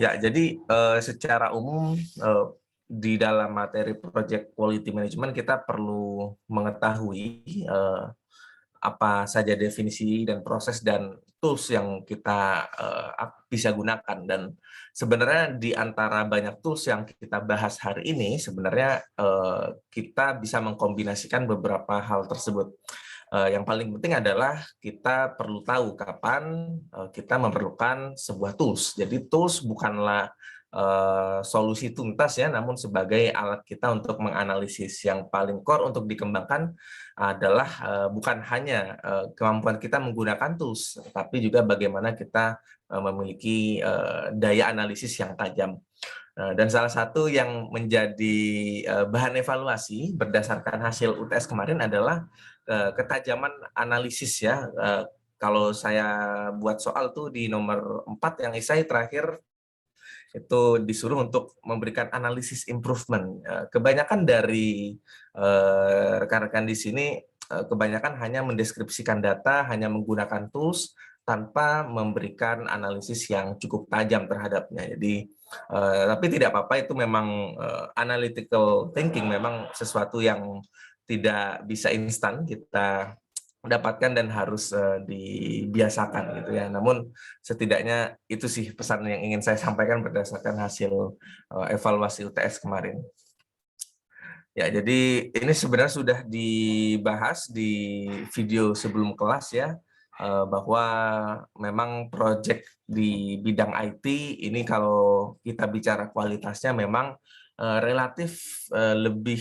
Ya, jadi secara umum di dalam materi project quality management kita perlu mengetahui apa saja definisi dan proses dan tools yang kita bisa gunakan. Dan sebenarnya di antara banyak tools yang kita bahas hari ini, sebenarnya kita bisa mengkombinasikan beberapa hal tersebut. Yang paling penting adalah kita perlu tahu kapan kita memerlukan sebuah tools. Jadi tools bukanlah solusi tuntas ya, namun sebagai alat kita untuk menganalisis. Yang paling core untuk dikembangkan adalah bukan hanya kemampuan kita menggunakan tools, tapi juga bagaimana kita memiliki daya analisis yang tajam. Dan salah satu yang menjadi bahan evaluasi berdasarkan hasil UTS kemarin adalah ketajaman analisis ya. Kalau saya buat soal tuh di nomor 4 yang esai terakhir itu disuruh untuk memberikan analisis improvement. Kebanyakan dari rekan-rekan di sini kebanyakan hanya mendeskripsikan data, hanya menggunakan tools tanpa memberikan analisis yang cukup tajam terhadapnya. Jadi tapi tidak apa-apa, itu memang analytical thinking memang sesuatu yang tidak bisa instan kita dapatkan dan harus dibiasakan gitu ya. Namun setidaknya itu sih pesan yang ingin saya sampaikan berdasarkan hasil evaluasi UTS kemarin. Ya, jadi ini sebenarnya sudah dibahas di video sebelum kelas ya, bahwa memang proyek di bidang IT ini kalau kita bicara kualitasnya memang relatif lebih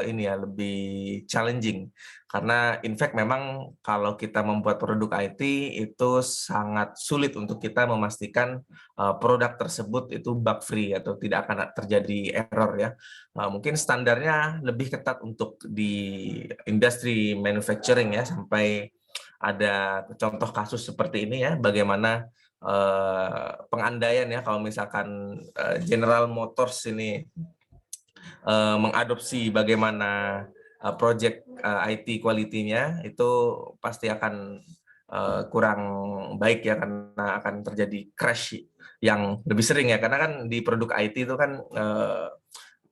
ini ya, lebih challenging. Karena in fact memang kalau kita membuat produk IT itu sangat sulit untuk kita memastikan produk tersebut itu bug free atau tidak akan terjadi error ya. Mungkin standarnya lebih ketat untuk di industri manufacturing ya, sampai ada contoh kasus seperti ini ya, bagaimana pengandaian ya, kalau misalkan General Motors ini mengadopsi bagaimana project IT quality-nya, itu pasti akan kurang baik ya, karena akan terjadi crash yang lebih sering ya, karena kan di produk IT itu kan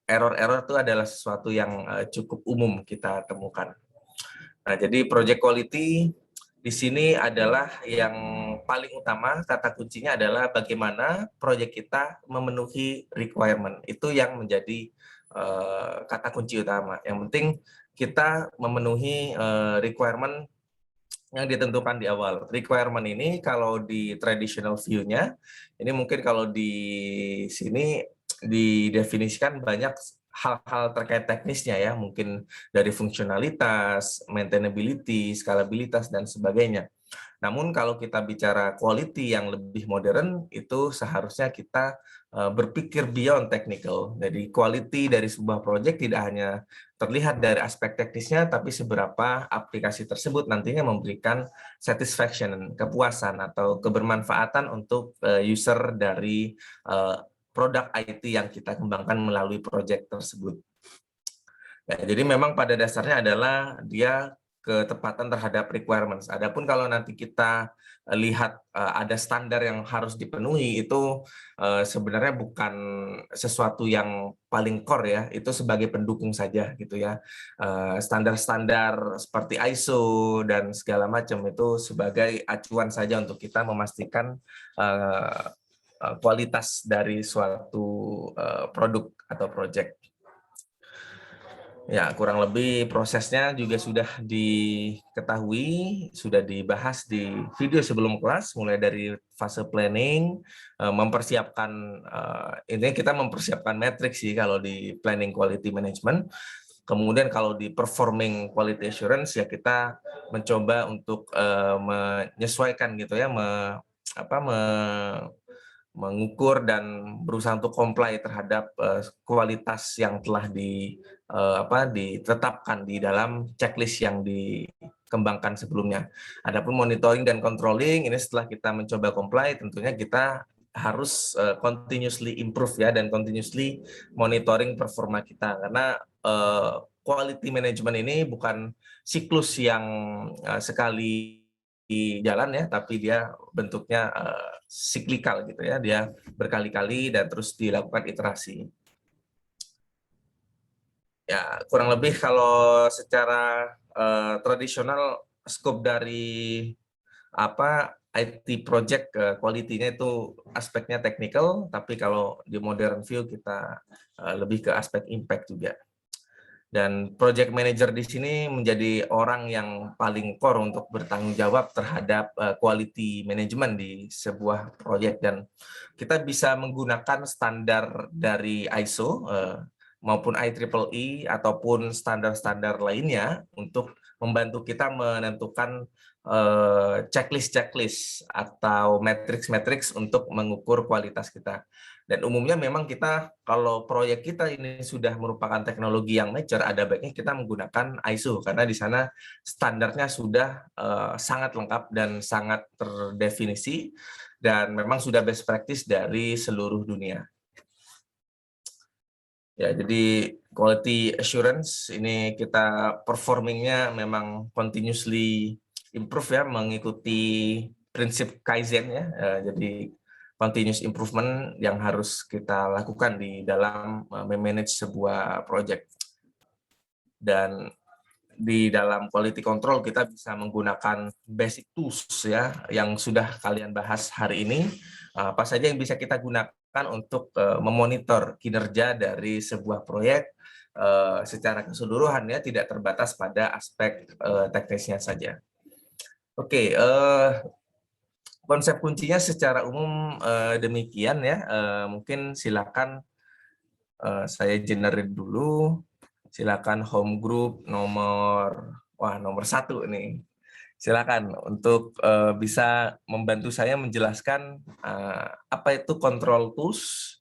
error-error itu adalah sesuatu yang cukup umum kita temukan. Nah, jadi project quality di sini adalah yang paling utama, kata kuncinya adalah bagaimana proyek kita memenuhi requirement. Itu yang menjadi kata kunci utama. Yang penting kita memenuhi requirement yang ditentukan di awal. Requirement ini kalau di traditional view-nya, ini mungkin kalau di sini didefinisikan banyak hal-hal terkait teknisnya ya, mungkin dari fungsionalitas, maintainability, scalabilitas, dan sebagainya. Namun kalau kita bicara quality yang lebih modern, itu seharusnya kita berpikir beyond technical. Jadi quality dari sebuah project tidak hanya terlihat dari aspek teknisnya, tapi seberapa aplikasi tersebut nantinya memberikan satisfaction, kepuasan, atau kebermanfaatan untuk user dari produk IT yang kita kembangkan melalui project tersebut. Ya, jadi memang pada dasarnya adalah dia ketepatan terhadap requirements. Adapun kalau nanti kita lihat ada standar yang harus dipenuhi, itu sebenarnya bukan sesuatu yang paling core ya, itu sebagai pendukung saja gitu ya. Standar-standar seperti ISO dan segala macam itu sebagai acuan saja untuk kita memastikan kualitas dari suatu produk atau project. Ya, kurang lebih prosesnya juga sudah diketahui, sudah dibahas di video sebelum kelas, mulai dari fase planning, mempersiapkan, intinya kita mempersiapkan matriks sih kalau di planning quality management. Kemudian kalau di performing quality assurance ya kita mencoba untuk menyesuaikan gitu ya, mengukur dan berusaha untuk comply terhadap kualitas yang telah ditetapkan di dalam checklist yang dikembangkan sebelumnya. Adapun monitoring dan controlling ini setelah kita mencoba comply, tentunya kita harus continuously improve ya, dan continuously monitoring performa kita, karena quality management ini bukan siklus yang sekali jalan ya, tapi dia bentuknya siklikal gitu ya, dia berkali-kali dan terus dilakukan iterasi. Ya, kurang lebih kalau secara tradisional skop dari IT project quality-nya itu aspeknya technical, tapi kalau di modern view kita lebih ke aspek impact juga. Dan project manager di sini menjadi orang yang paling core untuk bertanggung jawab terhadap quality management di sebuah proyek, dan kita bisa menggunakan standar dari ISO maupun IEEE ataupun standar-standar lainnya untuk membantu kita menentukan checklist atau matrix untuk mengukur kualitas kita. Dan umumnya memang kita, kalau proyek kita ini sudah merupakan teknologi yang mature, ada baiknya kita menggunakan ISO, karena di sana standarnya sudah sangat lengkap dan sangat terdefinisi, dan memang sudah best practice dari seluruh dunia. Ya, jadi quality assurance ini kita performingnya memang continuously improve ya, mengikuti prinsip Kaizen ya. Jadi continuous improvement yang harus kita lakukan di dalam memanage sebuah project. Dan di dalam quality control kita bisa menggunakan basic tools ya yang sudah kalian bahas hari ini. Apa saja yang bisa kita gunakan untuk memonitor kinerja dari sebuah proyek secara keseluruhan ya, tidak terbatas pada aspek teknisnya saja. Oke, konsep kuncinya secara umum demikian ya. Mungkin silakan saya generate dulu. Silakan home group nomor 1 nih. Silakan untuk bisa membantu saya menjelaskan apa itu control tools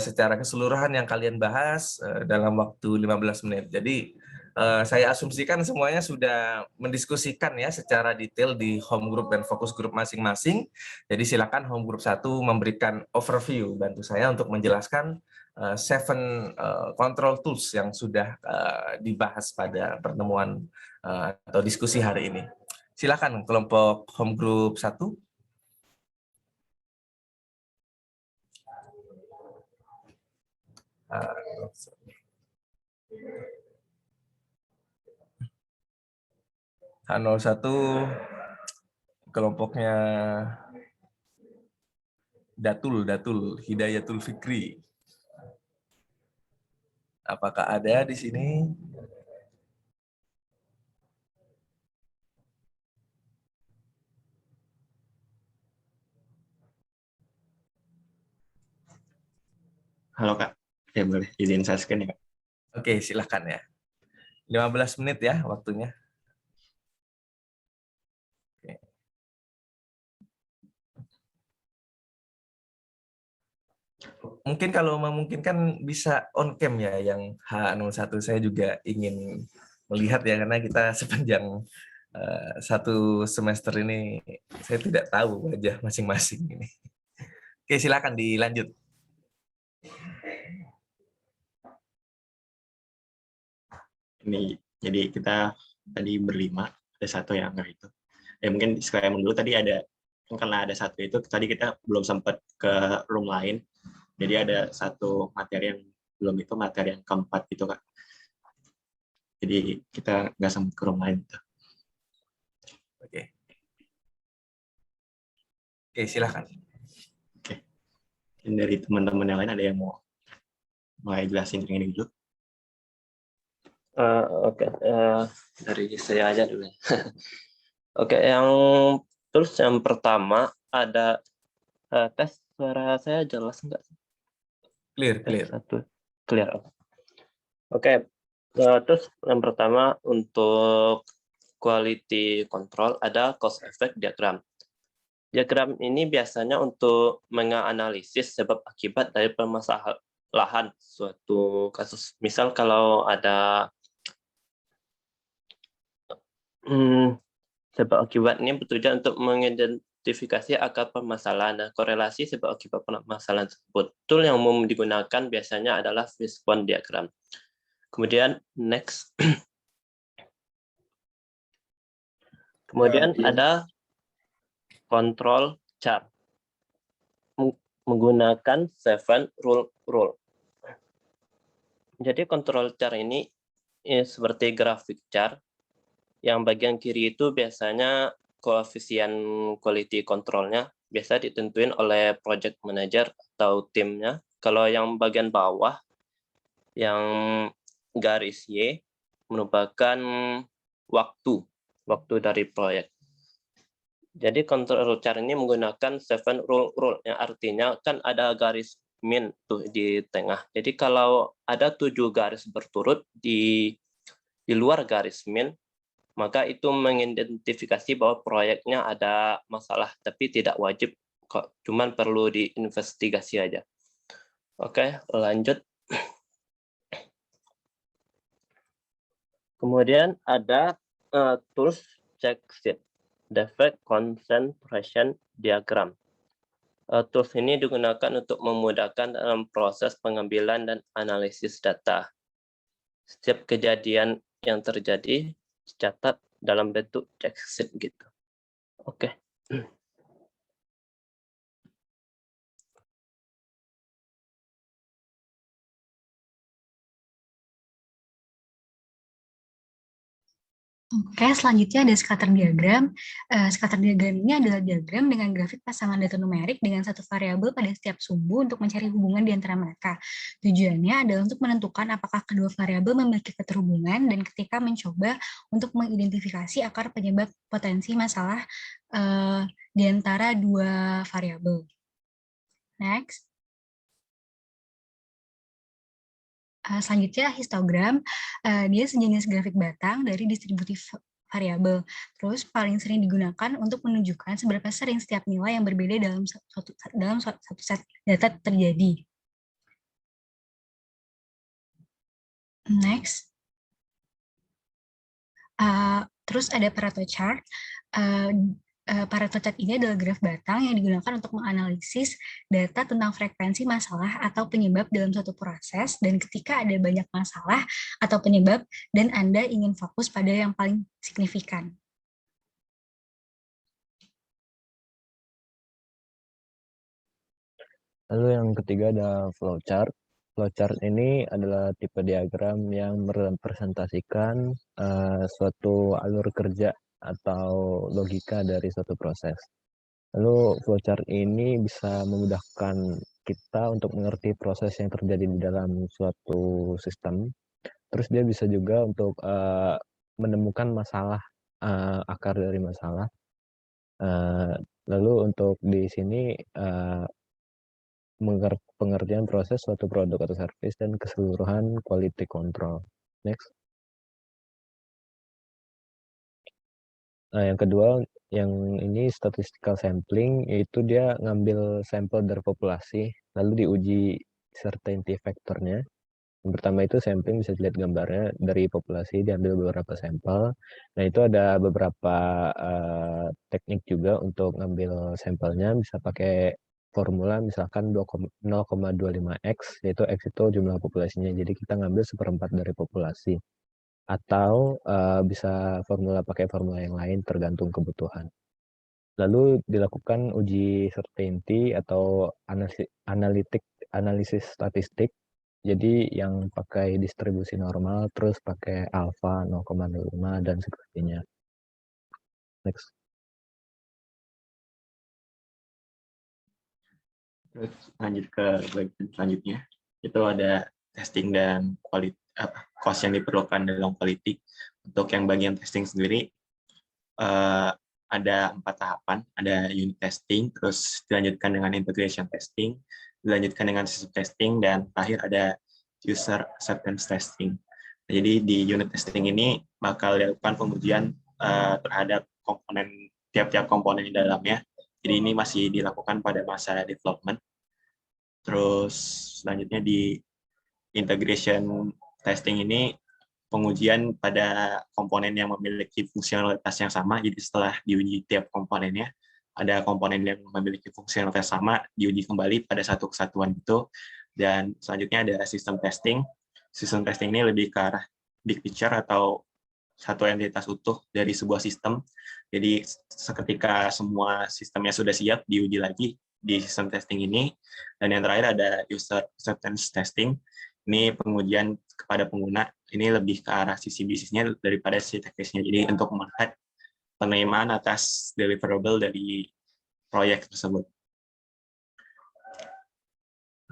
secara keseluruhan yang kalian bahas dalam waktu 15 menit. Jadi saya asumsikan semuanya sudah mendiskusikan ya secara detail di home group dan fokus group masing-masing. Jadi silakan home group 1 memberikan overview, bantu saya untuk menjelaskan 7 control tools yang sudah dibahas pada pertemuan atau diskusi hari ini. Silakan kelompok home group 1. H01 kelompoknya Datul Hidayatul Fikri. Apakah ada di sini? Halo Kak, ya boleh izin saya scan ya Kak? Oke, silakan ya. 15 menit ya waktunya. Oke. Mungkin kalau memungkinkan bisa on cam ya, yang H01 saya juga ingin melihat ya, karena kita sepanjang satu semester ini saya tidak tahu wajah masing-masing ini. Oke, silakan dilanjut. Ini jadi kita tadi berlima, ada satu yang enggak itu. Ya mungkin sekalian dulu tadi ada, karena ada satu itu tadi kita belum sempat ke room lain. Jadi ada satu materi yang belum, itu materi yang keempat gitu Kak. Jadi kita nggak sempat ke room lain gitu. Oke. Oke, silakan. Oke. Dan dari teman-teman yang lain ada yang mau mulai jelasin yang ini dulu? Oke, dari saya aja dulu. Oke, terus yang pertama ada tes suara saya jelas nggak? Clear. Satu, clear. Oke, terus yang pertama untuk quality control ada cause effect diagram. Diagram ini biasanya untuk menganalisis sebab akibat dari permasalahan suatu kasus. Misal kalau ada sebab akibat ini bertujuan untuk mengidentifikasi akar permasalahan dan korelasi sebab akibat permasalahan tersebut. Tool yang umum digunakan biasanya adalah fishbone diagram. Kemudian next. Kemudian ada control chart. menggunakan 7 rule. Jadi control chart ini seperti grafik chart, yang bagian kiri itu biasanya koefisien quality controlnya biasa ditentuin oleh project manager atau timnya. Kalau yang bagian bawah, yang garis Y, merupakan waktu dari proyek. Jadi control chart ini menggunakan 7 rule, yang artinya kan ada garis min tuh di tengah. Jadi kalau ada 7 garis berturut di luar garis min, maka itu mengidentifikasi bahwa proyeknya ada masalah, tapi tidak wajib kok, cuman perlu diinvestigasi aja. Oke, lanjut. Kemudian ada tools check sheet, defect concentration diagram. Tools ini digunakan untuk memudahkan dalam proses pengambilan dan analisis data. Setiap kejadian yang terjadi dicatat dalam bentuk check sheet gitu. Oke. Oke, selanjutnya ada scatter diagram. Scatter diagram ini adalah diagram dengan grafik pasangan data numerik dengan satu variabel pada setiap sumbu untuk mencari hubungan di antara mereka. Tujuannya adalah untuk menentukan apakah kedua variabel memiliki keterhubungan dan ketika mencoba untuk mengidentifikasi akar penyebab potensi masalah di antara dua variabel. Next. Selanjutnya histogram, dia sejenis grafik batang dari distributif variabel. Terus paling sering digunakan untuk menunjukkan seberapa sering setiap nilai yang berbeda dalam satu set data terjadi. Next. Terus ada Pareto chart. Pareto chart ini adalah graf batang yang digunakan untuk menganalisis data tentang frekuensi masalah atau penyebab dalam suatu proses, dan ketika ada banyak masalah atau penyebab dan Anda ingin fokus pada yang paling signifikan. Lalu yang ketiga ada flowchart. Flowchart ini adalah tipe diagram yang merepresentasikan suatu alur kerja atau logika dari suatu proses. Lalu flowchart ini bisa memudahkan kita untuk mengerti proses yang terjadi di dalam suatu sistem. Terus dia bisa juga untuk menemukan masalah, akar dari masalah. Lalu untuk di sini pengertian proses suatu produk atau service dan keseluruhan quality control. Next. Nah, yang kedua, yang ini statistical sampling, yaitu dia ngambil sampel dari populasi, lalu diuji certainty factor-nya. Yang pertama itu sampling, bisa dilihat gambarnya dari populasi, diambil beberapa sampel. Nah, itu ada beberapa teknik juga untuk ngambil sampelnya, bisa pakai formula misalkan 0,25x, yaitu x itu jumlah populasinya, jadi kita ngambil 1/4 dari populasi. Atau bisa pakai formula yang lain tergantung kebutuhan. Lalu dilakukan uji certainty atau analisis statistik. Jadi yang pakai distribusi normal, terus pakai alpha 0,05 dan sebagainya. Next. Terus lanjut ke bagian selanjutnya, itu ada testing dan cost yang diperlukan dalam quality. Untuk yang bagian testing sendiri, ada 4 tahapan, ada unit testing, terus dilanjutkan dengan integration testing, dilanjutkan dengan system testing, dan terakhir ada user acceptance testing. Jadi di unit testing ini bakal dilakukan pengujian terhadap tiap-tiap komponen di dalamnya. Jadi ini masih dilakukan pada masa development. Terus selanjutnya di integration testing ini pengujian pada komponen yang memiliki fungsionalitas yang sama. Jadi setelah diuji tiap komponennya, ada komponen yang memiliki fungsionalitas sama, diuji kembali pada satu kesatuan itu. Dan selanjutnya ada system testing. System testing ini lebih ke arah big picture atau satu entitas utuh dari sebuah sistem. Jadi seketika semua sistemnya sudah siap, diuji lagi di sistem testing ini. Dan yang terakhir ada user acceptance testing. Ini pengujian kepada pengguna, ini lebih ke arah sisi bisnisnya daripada sisi teknisnya. Jadi untuk melihat penerimaan atas deliverable dari proyek tersebut.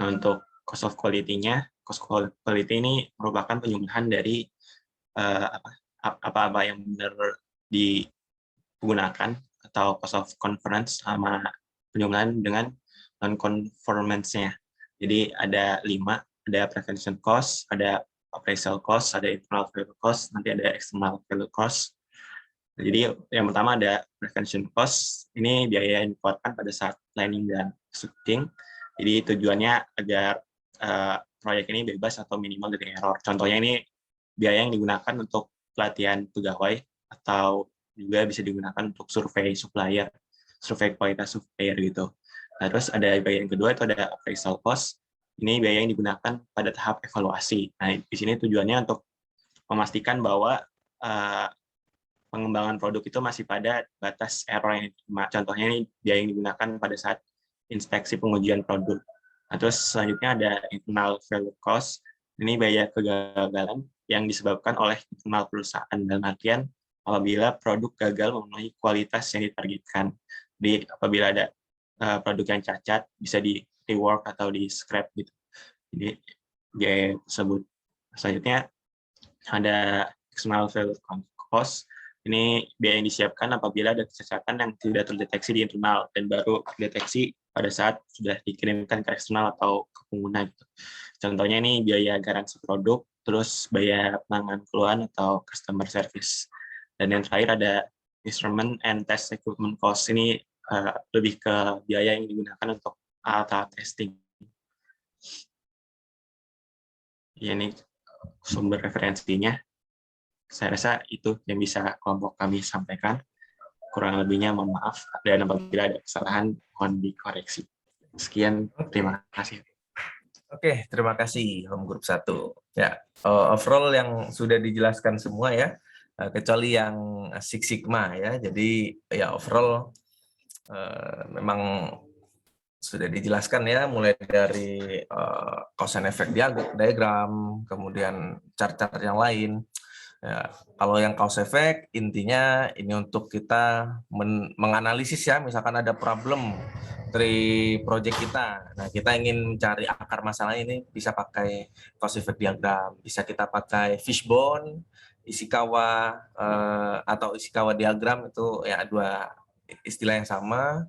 Nah, untuk cost of quality-nya, cost quality ini merupakan penyuluhan dari apa-apa yang benar digunakan atau cost of conference sama penyuluhan dengan non-conformance-nya. Jadi ada 5, ada prevention cost, ada appraisal cost, ada internal value cost, nanti ada external value cost. Jadi yang pertama ada prevention cost, ini biaya yang dikeluarkan pada saat planning dan executing. Jadi tujuannya agar proyek ini bebas atau minimal dari error. Contohnya ini biaya yang digunakan untuk pelatihan pegawai atau juga bisa digunakan untuk survei supplier, survei kualitas supplier gitu. Nah, terus ada biaya yang kedua itu ada appraisal cost. Ini biaya yang digunakan pada tahap evaluasi. Nah, di sini tujuannya untuk memastikan bahwa pengembangan produk itu masih pada batas error yang diterima. Contohnya ini biaya yang digunakan pada saat inspeksi pengujian produk. Nah, terus selanjutnya ada internal value cost. Ini biaya kegagalan yang disebabkan oleh internal perusahaan, dalam artian apabila produk gagal memenuhi kualitas yang ditargetkan. Jadi apabila ada produk yang cacat, bisa di rework atau di scrap gitu. Jadi biaya tersebut. Selanjutnya ada external value cost. Ini biaya yang disiapkan apabila ada kecacatan yang tidak terdeteksi di internal dan baru terdeteksi pada saat sudah dikirimkan ke eksternal atau ke pengguna gitu. Contohnya ini biaya garansi produk, terus biaya penanganan keluhan atau customer service. Dan yang terakhir ada instrument and test equipment cost. Ini lebih ke biaya yang digunakan untuk alat testing. Ini sumber referensinya. Saya rasa itu yang bisa kelompok kami sampaikan. Kurang lebihnya mohon maaf, dan apabila ada kesalahan mohon dikoreksi. Sekian, terima kasih. Oke, terima kasih Home Group 1. Ya, overall yang sudah dijelaskan semua ya, kecuali yang Six Sigma ya. Jadi ya overall memang sudah dijelaskan ya, mulai dari cause and effect diagram, kemudian chart-chart yang lain. Ya, kalau yang cause effect intinya ini untuk kita menganalisis ya, misalkan ada problem dari project kita. Nah, kita ingin mencari akar masalah ini, bisa pakai cause effect diagram, bisa kita pakai fishbone, Ishikawa atau Ishikawa diagram, itu ya dua istilah yang sama.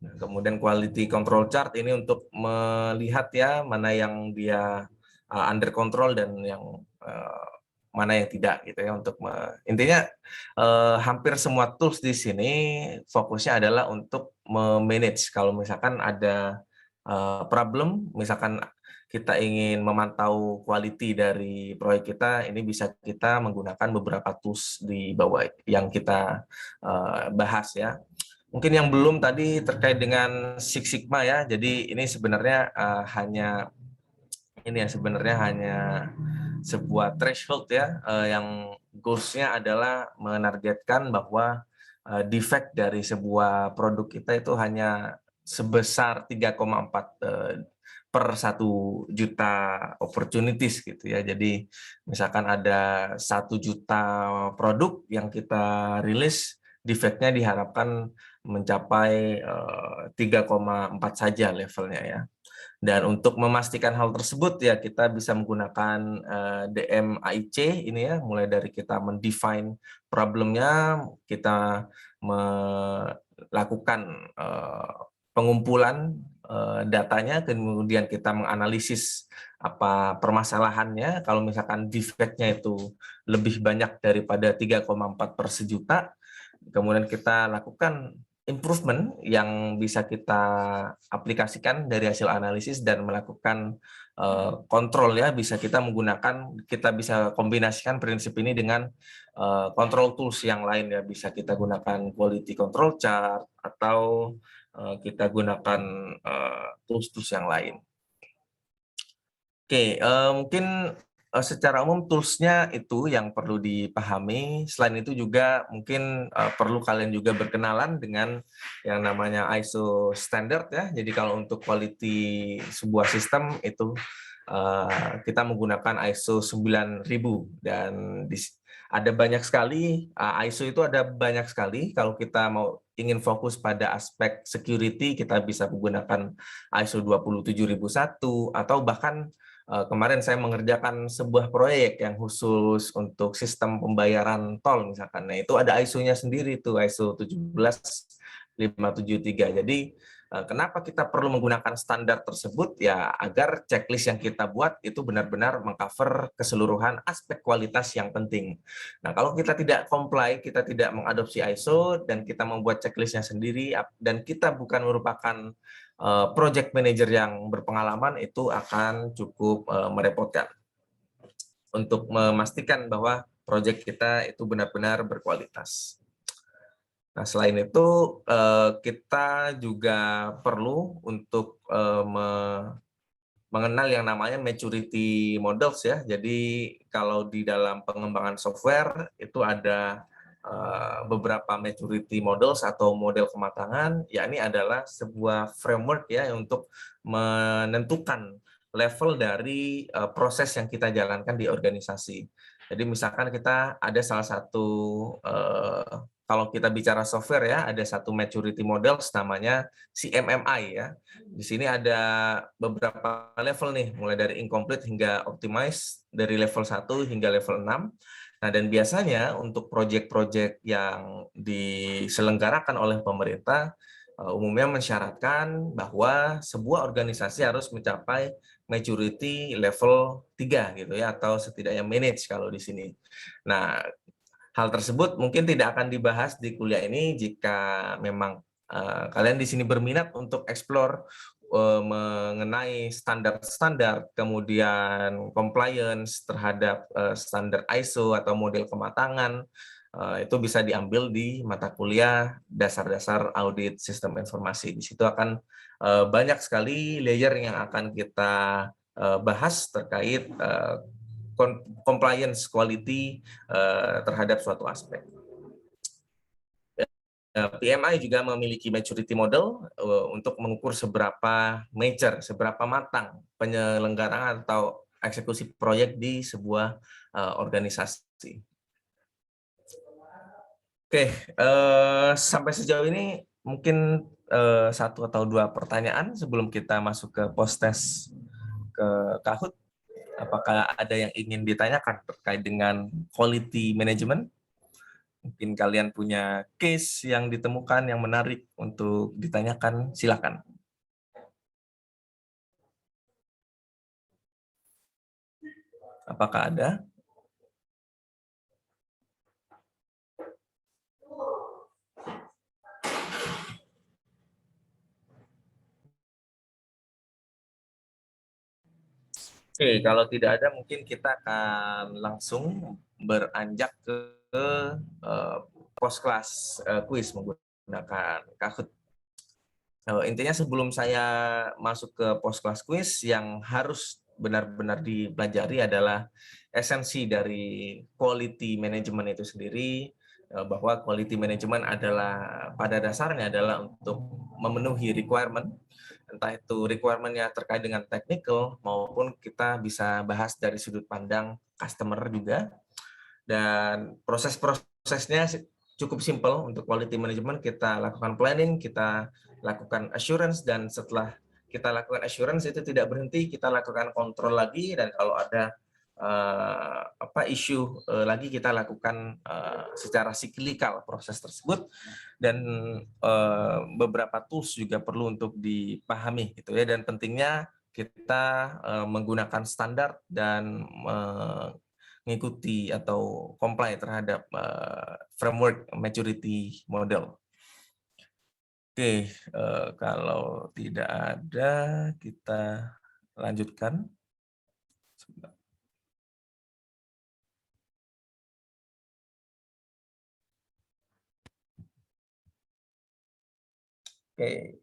Kemudian quality control chart ini untuk melihat ya mana yang dia under control dan yang mana yang tidak gitu ya, untuk intinya hampir semua tools di sini fokusnya adalah untuk memanage kalau misalkan ada problem, misalkan kita ingin memantau quality dari proyek kita, ini bisa kita menggunakan beberapa tools di bawah yang kita bahas ya. Mungkin yang belum tadi terkait dengan Six Sigma ya, jadi ini sebenarnya hanya sebuah threshold ya, yang goals-nya adalah menargetkan bahwa defect dari sebuah produk kita itu hanya sebesar 3,4 per 1 juta opportunities gitu ya. Jadi misalkan ada 1 juta produk yang kita rilis, defect-nya diharapkan mencapai 3,4 saja levelnya ya. Dan untuk memastikan hal tersebut ya kita bisa menggunakan DMAIC ini ya, mulai dari kita mendefine problemnya, kita melakukan pengumpulan datanya, kemudian kita menganalisis apa permasalahannya. Kalau misalkan defect-nya itu lebih banyak daripada 3,4 per sejuta, kemudian kita lakukan improvement yang bisa kita aplikasikan dari hasil analisis dan melakukan kontrol ya, bisa kita bisa kombinasikan prinsip ini dengan control tools yang lain ya, bisa kita gunakan quality control chart atau kita gunakan tools-tools yang lain. Oke, mungkin secara umum tools-nya itu yang perlu dipahami. Selain itu juga mungkin perlu kalian juga berkenalan dengan yang namanya ISO standard ya. Jadi kalau untuk quality sebuah sistem itu kita menggunakan ISO 9000 dan ada banyak sekali ISO itu ada banyak sekali. Kalau kita mau ingin fokus pada aspek security kita bisa menggunakan ISO 27001 atau bahkan kemarin saya mengerjakan sebuah proyek yang khusus untuk sistem pembayaran tol misalkan. Nah, itu ada ISO-nya sendiri tuh, ISO 17573. Jadi kenapa kita perlu menggunakan standar tersebut? Ya agar checklist yang kita buat itu benar-benar mengcover keseluruhan aspek kualitas yang penting. Nah, kalau kita tidak comply, kita tidak mengadopsi ISO dan kita membuat checklistnya sendiri dan kita bukan merupakan project manager yang berpengalaman, itu akan cukup merepotkan untuk memastikan bahwa project kita itu benar-benar berkualitas. Nah, selain itu kita juga perlu untuk mengenal yang namanya maturity models ya. Jadi kalau di dalam pengembangan software itu ada beberapa maturity models atau model kematangan, yakni adalah sebuah framework ya untuk menentukan level dari proses yang kita jalankan di organisasi. Jadi misalkan kita ada salah satu kalau kita bicara software ya, ada satu maturity models namanya CMMI ya. Di sini ada beberapa level nih, mulai dari incomplete hingga optimize, dari level 1 hingga level 6. Nah, dan biasanya untuk proyek-proyek yang diselenggarakan oleh pemerintah umumnya mensyaratkan bahwa sebuah organisasi harus mencapai maturity level 3 gitu ya, atau setidaknya manage kalau di sini. Nah, hal tersebut mungkin tidak akan dibahas di kuliah ini jika memang kalian di sini berminat untuk explore mengenai standar-standar, kemudian compliance terhadap standar ISO atau model kematangan, itu bisa diambil di mata kuliah dasar-dasar audit sistem informasi. Di situ akan banyak sekali layer yang akan kita bahas terkait compliance quality terhadap suatu aspek. PMI juga memiliki maturity model untuk mengukur seberapa mature, seberapa matang penyelenggaraan atau eksekusi proyek di sebuah organisasi. Oke, sampai sejauh ini mungkin satu atau dua pertanyaan sebelum kita masuk ke post-test ke Kahoot. Apakah ada yang ingin ditanyakan terkait dengan quality management? Mungkin kalian punya case yang ditemukan yang menarik untuk ditanyakan, silakan. Apakah ada? Oke, kalau tidak ada mungkin kita akan langsung beranjak ke post class quiz menggunakan Kahoot. Intinya sebelum saya masuk ke post class quiz, yang harus benar-benar dipelajari adalah esensi dari quality management itu sendiri, bahwa quality management adalah pada dasarnya adalah untuk memenuhi requirement, entah itu requirement-nya terkait dengan technical maupun kita bisa bahas dari sudut pandang customer juga. Dan proses-prosesnya cukup simpel untuk quality management. Kita lakukan planning, kita lakukan assurance, dan setelah kita lakukan assurance itu tidak berhenti, kita lakukan kontrol lagi, dan kalau ada isu lagi kita lakukan secara siklikal proses tersebut. Dan beberapa tools juga perlu untuk dipahami gitu ya, dan pentingnya kita menggunakan standar dan mengikuti atau comply terhadap framework maturity model. Oke, kalau tidak ada kita lanjutkan. Oke.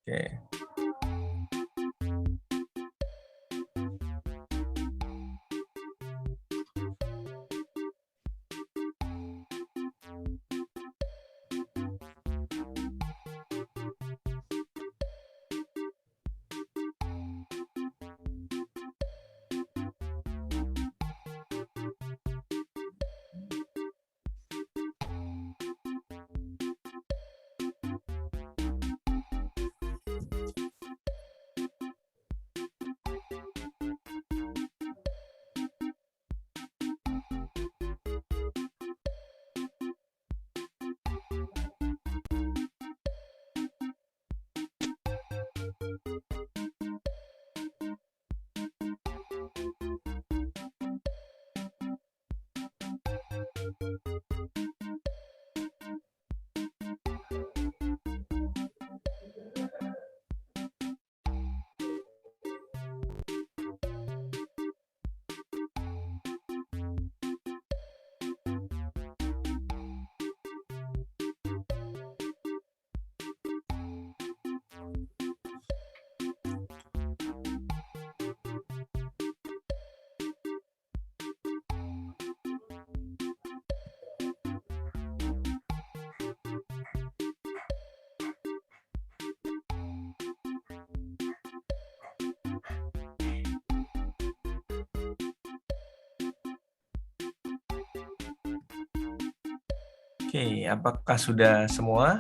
Oke. Oke, apakah sudah semua?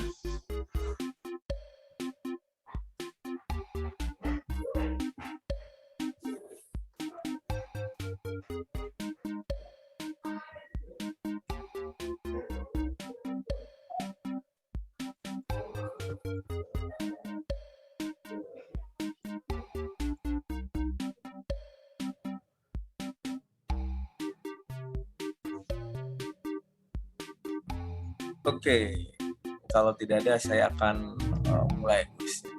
Oke, kalau tidak ada saya akan mulai kuisnya.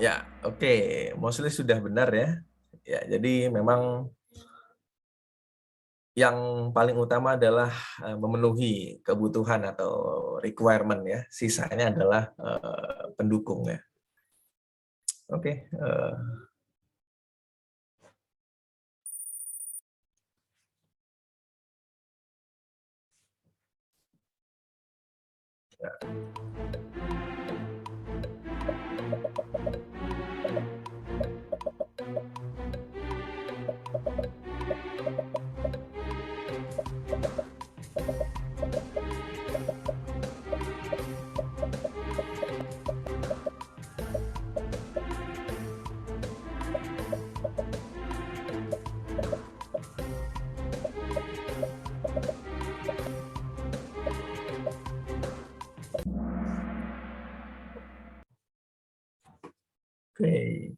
Ya, oke, mostly sudah benar ya. Ya, jadi memang yang paling utama adalah memenuhi kebutuhan atau requirement ya. Sisanya adalah pendukung ya. Oke. Oke.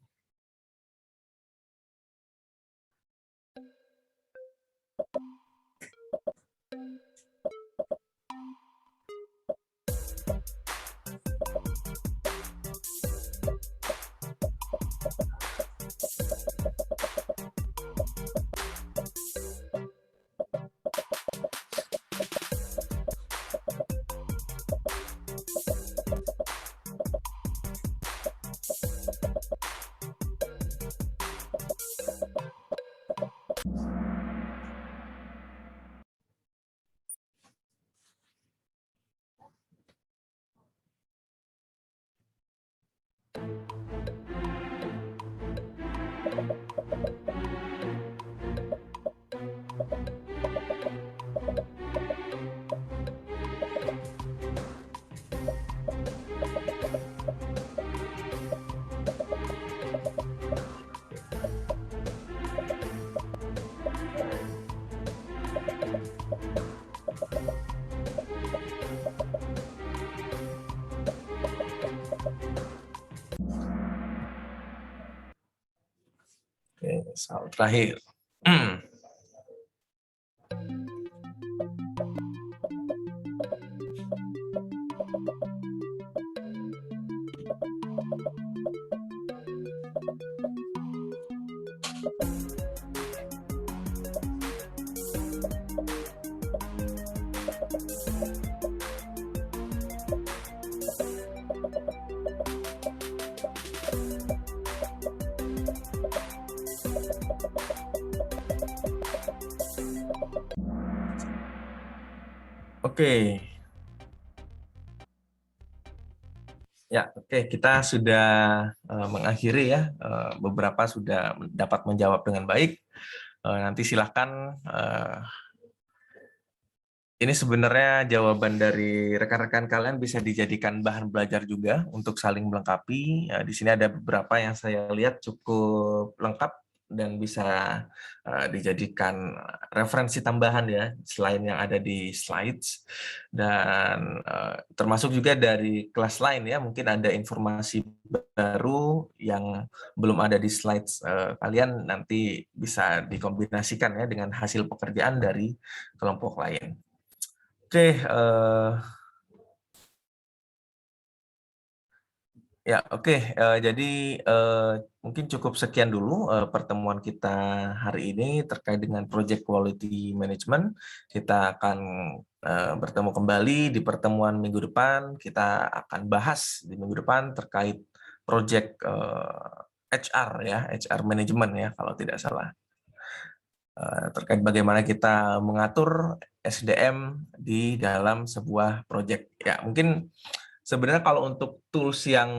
Soal terakhir. Oke. Ya, oke, kita sudah mengakhiri ya. Beberapa sudah dapat menjawab dengan baik. Nanti silakan. Ini sebenarnya jawaban dari rekan-rekan kalian bisa dijadikan bahan belajar juga untuk saling melengkapi. Di sini ada beberapa yang saya lihat cukup lengkap dan bisa dijadikan referensi tambahan ya, selain yang ada di slides. Dan termasuk juga dari kelas lain ya, mungkin ada informasi baru yang belum ada di slides kalian, nanti bisa dikombinasikan ya dengan hasil pekerjaan dari kelompok lain. Oke, ya oke. Jadi mungkin cukup sekian dulu pertemuan kita hari ini terkait dengan Project Quality Management. Kita akan bertemu kembali di pertemuan minggu depan. Kita akan bahas di minggu depan terkait Project HR ya, HR Management ya kalau tidak salah. Terkait bagaimana kita mengatur SDM di dalam sebuah proyek. Ya, mungkin sebenarnya kalau untuk tools yang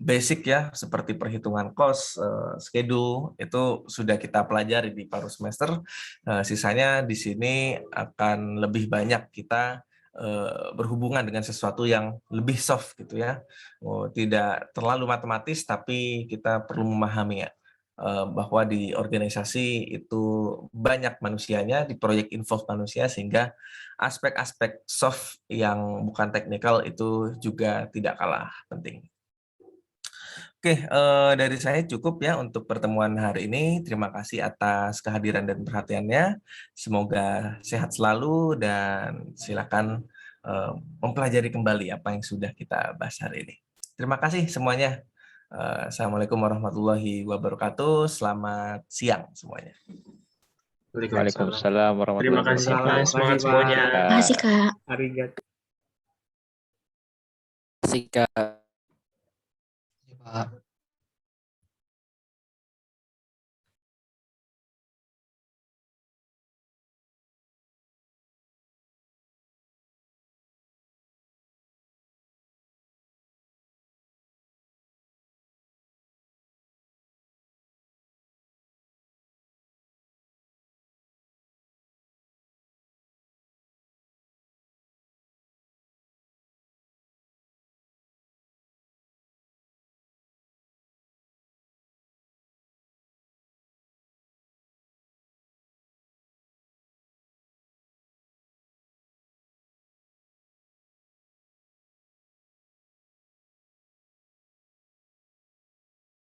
basic ya, seperti perhitungan cost, schedule, itu sudah kita pelajari di paruh semester. Sisanya di sini akan lebih banyak kita berhubungan dengan sesuatu yang lebih soft gitu ya. Tidak terlalu matematis, tapi kita perlu memahami ya, bahwa di organisasi itu banyak manusianya, di proyek involve manusia, sehingga aspek-aspek soft yang bukan teknikal itu juga tidak kalah penting. Oke, dari saya cukup ya untuk pertemuan hari ini. Terima kasih atas kehadiran dan perhatiannya. Semoga sehat selalu dan silakan mempelajari kembali apa yang sudah kita bahas hari ini. Terima kasih semuanya. Assalamualaikum warahmatullahi wabarakatuh. Selamat siang semuanya. Waalaikumsalam Terima warahmatullahi kasih wabarakatuh. Pak, semangat semuanya. Terima kasih, Kak. Arigato. Terima kasih, Kak. Pak.